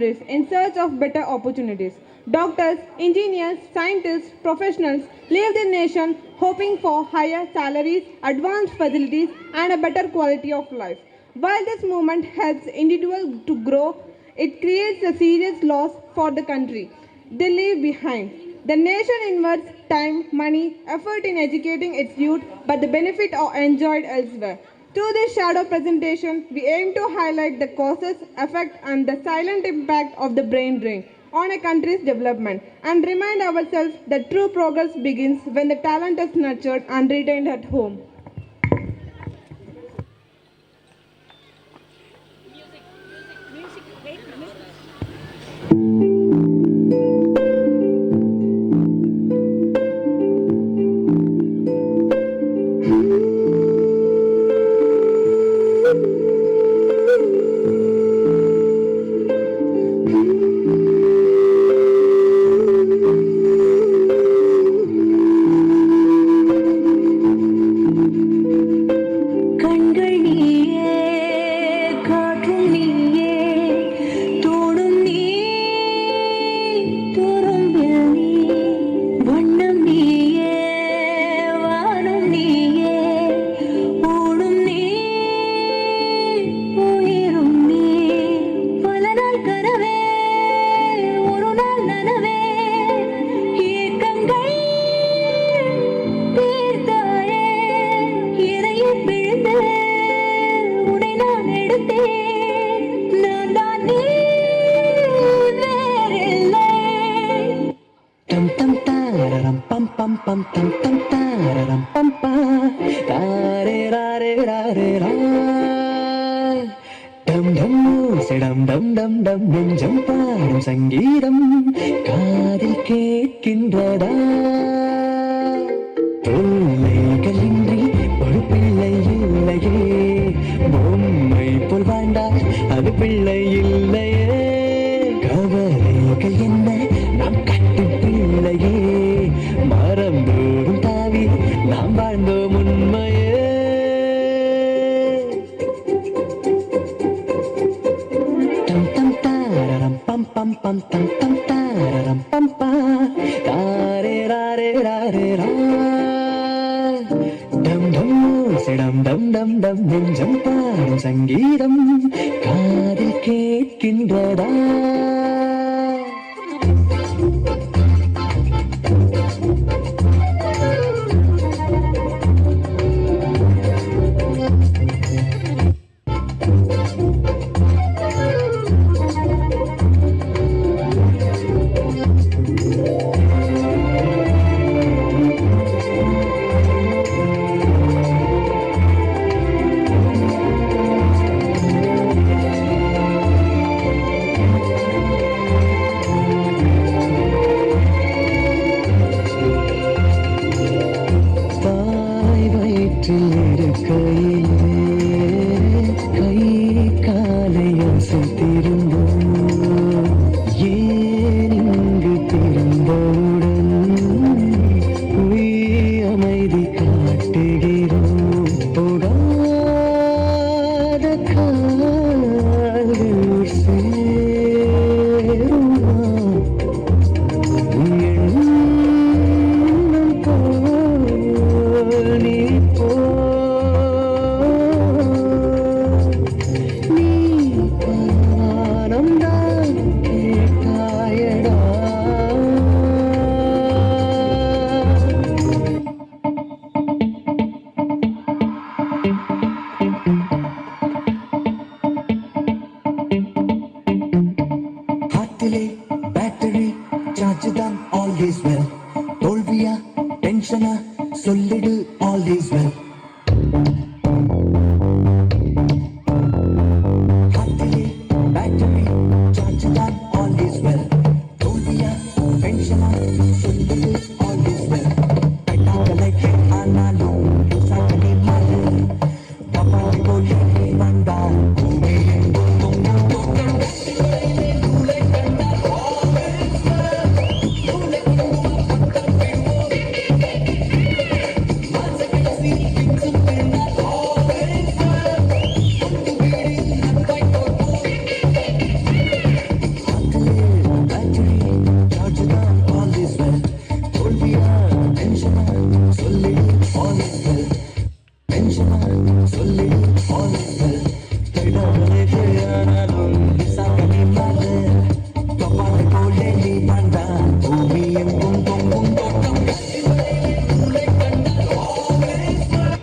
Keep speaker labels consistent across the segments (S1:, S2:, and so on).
S1: in search of better opportunities. Doctors, engineers, scientists, professionals leave the nation hoping for higher salaries, advanced facilities, and a better quality of life. While this movement helps individuals to grow, it creates a serious loss for the country they leave behind. The nation invests time, money, effort in educating its youth, but the benefit are enjoyed elsewhere. Through this shadow presentation, we aim to highlight the causes, effect, and the silent impact of the brain drain on a country's development and remind ourselves that true progress begins when the talent is nurtured and retained at home.
S2: நெஞ்சம் பாடும் சங்கீதம் காதில் கேட்கின்றதா தொல்லைகளின்றி ஒரு பிள்ளை இல்லையே பொம்மை போல் வாழ்ந்தால் அது பிள்ளை இல்லையே கவலைகள் என்ன நாம் கட்டும் பிள்ளையே மரம் தோறும் தாவி நாம் வாழ்ந்தோம் உண்மையே pam pam pam tam tam tararam pam pa tare rare rare ra dam dam sedam dam dam dam nெஞ்சம் பாடும் சங்கீதம் காதில் கேட்கின்றதா சொல்லிடு all is well hardly battery charge தான் all is well தோல்வியா டென்ஷனா சொல்லிடு all is well பட்டாக்கலை ஆனாலும் சாக்கடி மாறு பாப்பாடி போலி வந்தா பூமி எங்கும் தொங்கும் தொங்கும் தூளை கண்டா all is well சொல்லி all is well. Benchma சொல்லி all is well. கைதாலே கையானாலும் விசாகனி மாறு கப்பாலை போலே நீ வந்தான் பூமி எங்கும் பொங்கும் தோட்டம் உன்னை கண்டால் always well.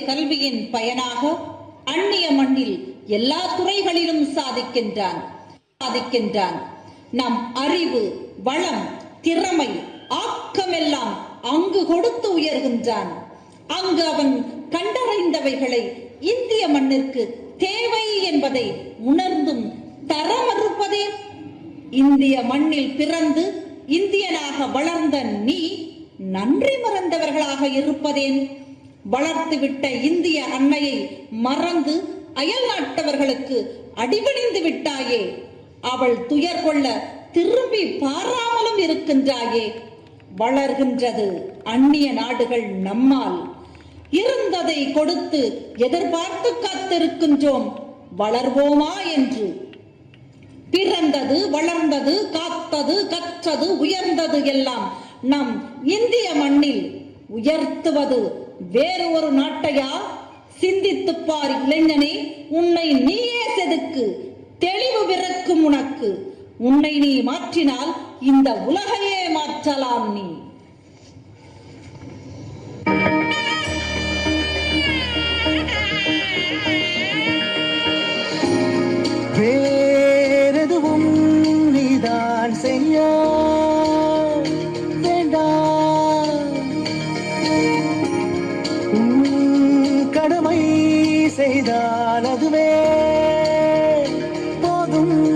S3: கல்வியின் பயனாக அந்நிய மண்ணில் எல்லா துறைகளிலும் சாதிக்கின்றான். நம் அறிவு, வளம், திறமை, ஆக்கமெல்லாம் அங்கு கொடுத்து உயர்கின்றான். அங்கு அவன் கண்டறிந்தவைகளை இந்திய மண்ணிற்கு தேவை என்பதை உணர்ந்தும் தர மறுப்பதே. இந்திய மண்ணில் பிறந்து இந்தியனாக வளர்ந்த நீ நன்றி மறந்தவர்களாக இருப்பதேன்? வளர்த்துவிட்ட இந்திய அன்னையை மறந்து அயல் நாட்டவர்களுக்கு அடிபணிந்து விட்டாயே. அவள் துயர் கொள்ள திரும்பி பாராமலும் இருக்கின்றாயே. வளர்கின்றது அந்நிய நாடுகள் நம்மால். இருந்ததை கொடுத்து எதிர்பார்த்து காத்திருக்கின்றோம் வளர்வோமா என்று. பிறந்தது, வளர்ந்தது, காத்தது, கற்றது, உயர்ந்தது எல்லாம் நம் இந்திய மண்ணில். உயர்த்துவது வேறு ஒரு நாட்டையா? சிந்தித்துப் பார் இளைஞனே, உன்னை நீயே செதுக்கு. தெளிவு பிறக்கும் உனக்கு. உன்னை நீ மாற்றினால் இந்த உலகையே மாற்றலாம் நீ.
S2: வேறெதுவும் நீதான் செய்ய கடமை செய்தால் அதுவே போதும்.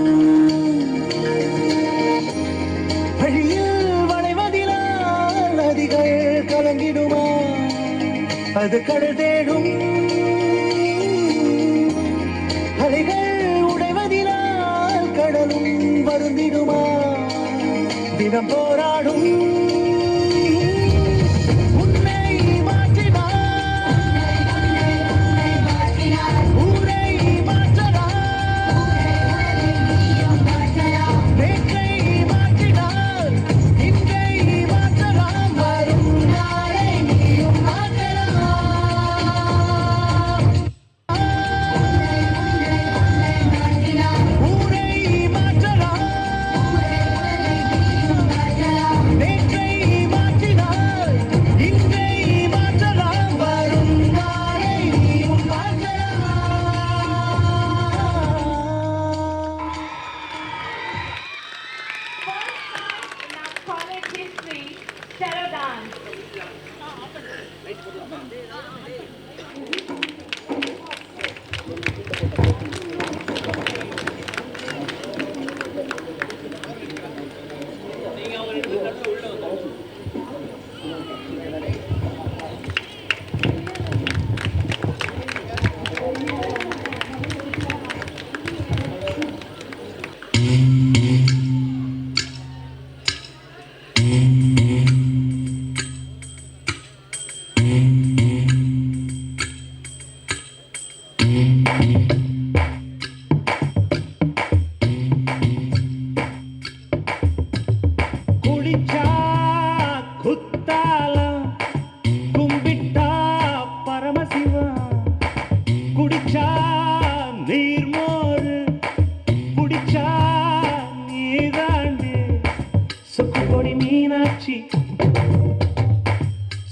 S2: வழியில் வளைவதினால் நதிகள் கலங்கிடுமா? அது கடல் தேடும். அலைகள் உடைவதினால் கடலும் வருந்திடுமா? தினம் போராடும்.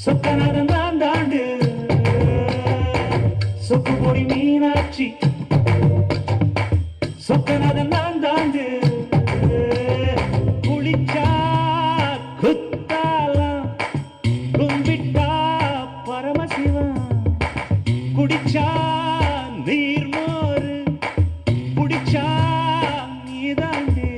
S2: சொக்கநாதன் நான் தாண்டு சொக்கு பொடி மீனாட்சி சொக்கநாதன் நான் தாண்டு குளிச்சா குத்தாலாம் கும்பிட்டா பரமசிவன் குடிச்சா நீர்மோரு குடிச்சா நீதாண்டே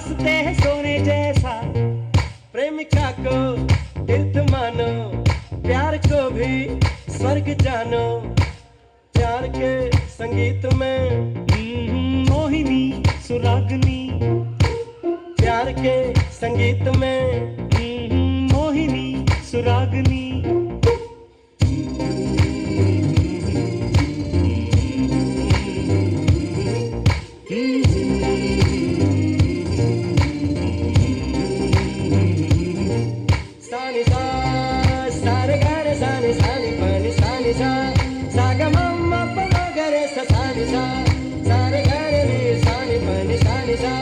S4: हंसते हैं सोने जैसा, प्रेमिका को दिल तुम मानो, प्यार को भी स्वर्ग जानो, प्यार के संगीत में मोहिनी सुरागनी, प्यार के संगीत में मोहिनी सुरागनी। सानी सा सारे गारे सानी सानी पानी सानी सा सागा मम्मा पमा गरे सा सानी सा सारे गारे रे सानी पानी सानी सा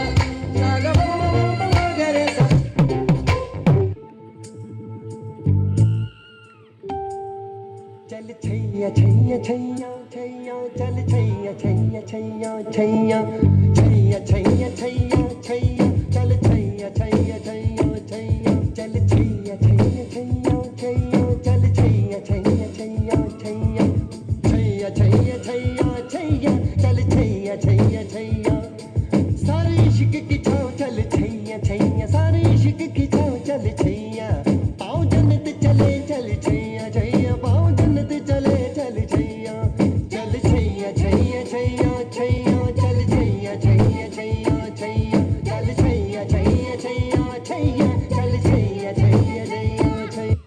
S4: सागा मम्मा पमा गरे सा। चल छैया छैया छैया छैया चल छैया छैया छैया छैया छैया छैया छैया छैया चल छैया छैया छैया छैया चल छैया छैया छैया छैया चल छैया छैया छैया छैया छैया छैया छैया छैया चल छैया छैया छैया सारे इश्क की छाँव चल छैया छैया सारे इश्क की छाँव चल छैया पाँव जन्नत चले चल छैया छैया पाँव जन्नत चले चल छैया चल छैया छैया छैया छैया चल छैया छैया छैया छैया चल छैया छैया छैया छैया चल छैया छैया छैया छैया।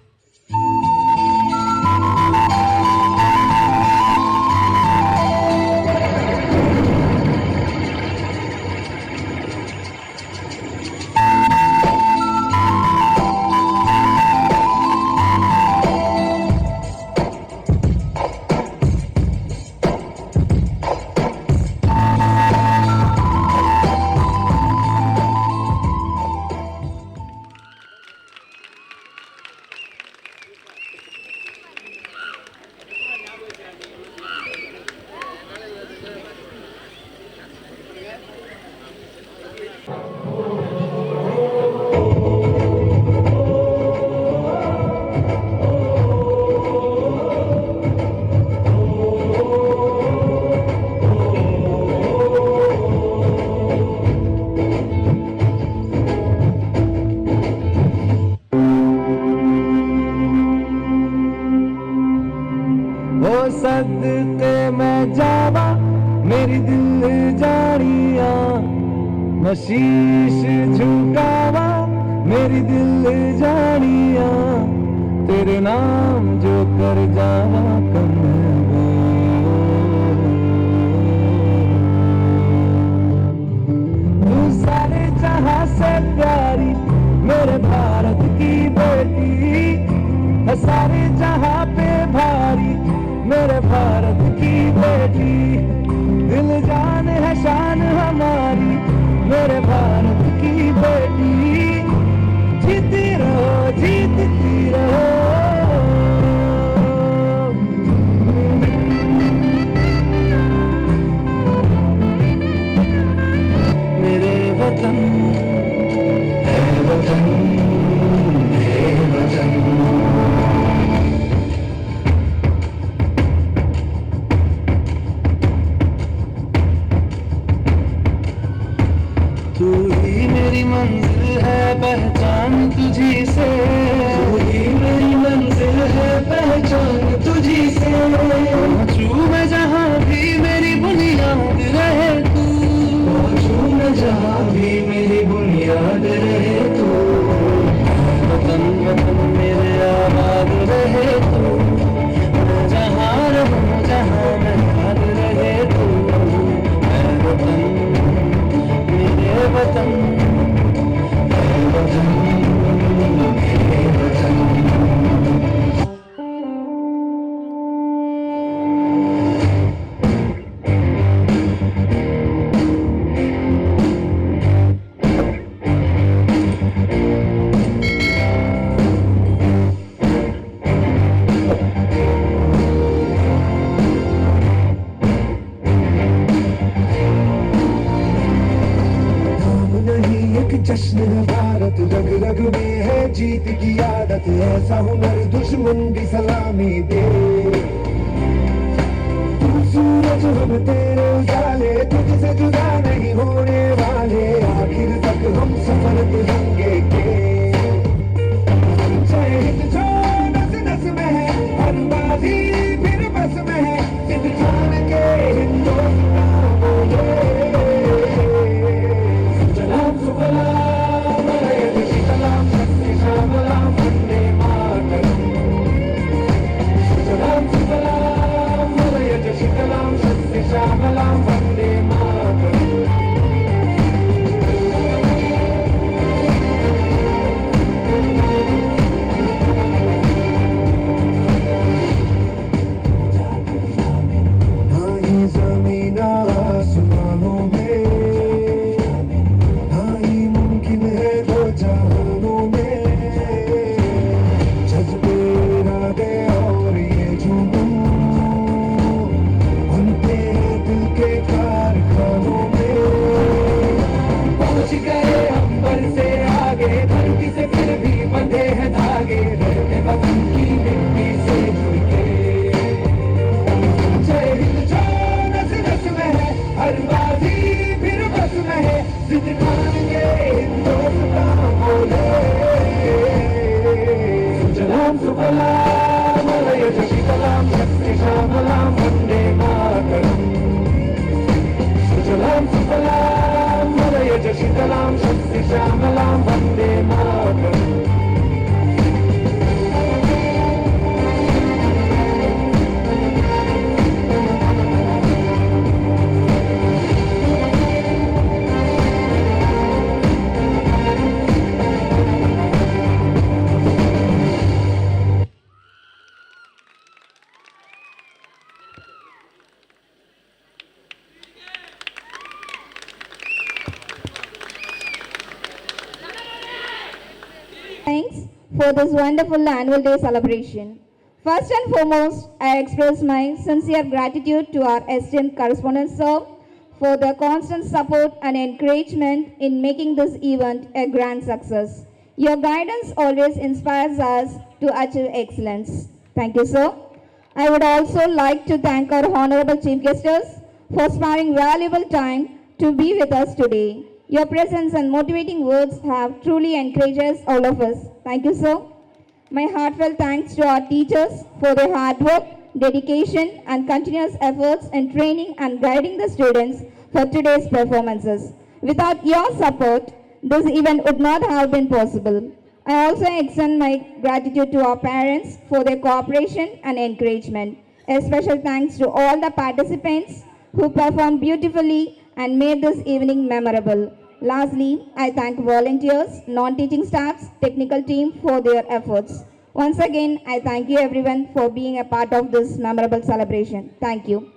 S4: ओ सदके मैं जावा मेरी दिल जानिया, मैं शीश झुकावा मेरी दिल जानिया, तेरे नाम जो कर जावा कम तू सारे जहां से प्यारी मेरे भारत की बेटी है, सारे जहां पे भारी मेरे भारत की बेटी, दिल जान है शान हमारी मेरे भारत की बेटी, जीती रहो जीतती रहो। मेरे वतन है वतन है वतन, तू ही मेरी मंजिल है पहचान तुझी से, तू ही मेरी मंजिल है पहचान तुझी से, पहुंचूं मैं जहाँ भी मेरी बुनियाद रहे तू, पहुंचूं मैं जहाँ भी मेरी बुनियाद रहे तू, वतन वतन मेरे आबाद रहे तू, मैं जहाँ रहूं जहाँ मैं याद रहे तू, मैं वतन मेरे वतन है वतन मेरे वतन। जश्न है भारत रग रग में है जीत की आदत, ऐसा हुनर दुश्मन भी सलामी दे, तू सूरज हम तेरे उजाले तुझसे जुदा नहीं होने वाले, आखिर तक एक हम सफर तिरंगे के जय हिंद जो नस नस में है हर बाजी फिर बस में है जिद जान के हिंदुस्तान बोले सुजलाम सुफलाम मलयज शीतलाम शक्ति श्यामलाम वंदे मातरम सुजलाम सुफलाम मलयज शीतलाम शक्ति श्यामलाम वंदे मातरम शीतलाम शक्ति श्यामलाम Vande Mataram
S5: Thanks for this wonderful annual day celebration. First and foremost, I express my sincere gratitude to our esteemed correspondent sir for the constant support and encouragement in making this event a grand success. Your guidance always inspires us to achieve excellence. Thank you, sir. I would also like to thank our honorable chief guests for sparing valuable time to be with us today. Your presence and motivating words have truly encouraged all of us. Thank you, sir. My heartfelt thanks to our teachers for their hard work, dedication, and continuous efforts in training and guiding the students for today's performances. Without your support, this event would not have been possible. I also extend my gratitude to our parents for their cooperation and encouragement. A special thanks to all the participants who performed beautifully and made this evening memorable. Lastly, I thank volunteers, non-teaching staffs, technical team for their efforts. Once again, I thank you everyone for being a part of this memorable celebration. Thank you.